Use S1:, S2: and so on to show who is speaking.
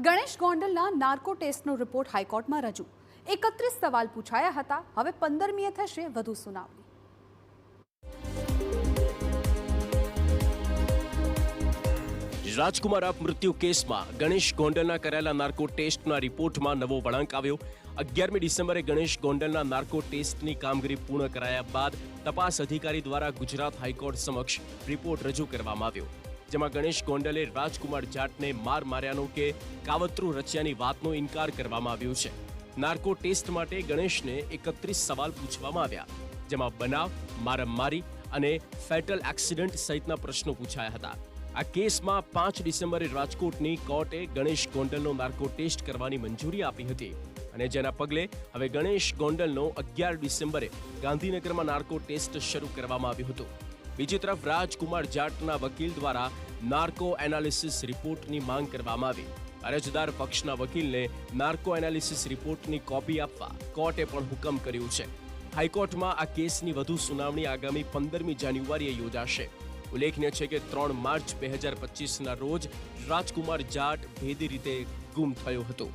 S1: ગણેશ ગોંડલના નાર્કો ટેસ્ટનો રિપોર્ટ હાઈકોર્ટમાં રજૂ 31 સવાલ પૂછાયા હતા. હવે 15મીએ થશે વધુ સુનાવણી.
S2: રાજકુમાર મૃત્યુ કેસમાં ગણેશ ગોંડલના કરાયેલા નાર્કો ટેસ્ટના રિપોર્ટમાં નવો વળાંક આવ્યો. 11મી ડિસેમ્બરે ગણેશ ગોંડલના નાર્કો ટેસ્ટની કામગીરી પૂર્ણ કરાયા બાદ તપાસ અધિકારી દ્વારા ગુજરાત હાઈકોર્ટ સમક્ષ રિપોર્ટ રજૂ કરવામાં આવ્યો, જેમાં ગણેશ ગોંડલે રાજકુમાર જાટને માર્યાનો કે કાવતરું રચ્યાની વાતનો ઇનકાર કરવામાં આવ્યો છે. નાર્કો ટેસ્ટ માટે ગણેશને 31 સવાલ પૂછવામાં આવ્યા, જેમાં બનાવ, મારામારી અને ફેટલ એક્સિડન્ટ સહિતના પ્રશ્નો પૂછાયા હતા. આ કેસમાં 5 ડિસેમ્બરે રાજકોટની કોર્ટે ગણેશ ગોંડલનો નાર્કો ટેસ્ટ કરવાની મંજૂરી આપી હતી અને જેના પગલે હવે ગણેશ ગોંડલનો 11 ડિસેમ્બરે ગાંધીનગરમાં નાર્કો ટેસ્ટ શરૂ કરવામાં આવ્યો હતો. બીજી તરફ રાજકુમાર જાટના વકીલ દ્વારા નાર્કો એનાલિસિસ રિપોર્ટની માંગ કરવામાં આવી. અરજદાર પક્ષના વકીલને નાર્કો એનાલિસિસ રિપોર્ટની કોપી આપવા કોર્ટે પણ હુકમ કર્યું છે. હાઈકોર્ટમાં આ કેસની વધુ સુનાવણી આગામી 15મી જાન્યુઆરીએ યોજાશે. ઉલ્લેખનીય છે કે 3 માર્ચ 2025ના રોજ રાજકુમાર જાટ ભેદી રીતે ગુમ થયો હતો.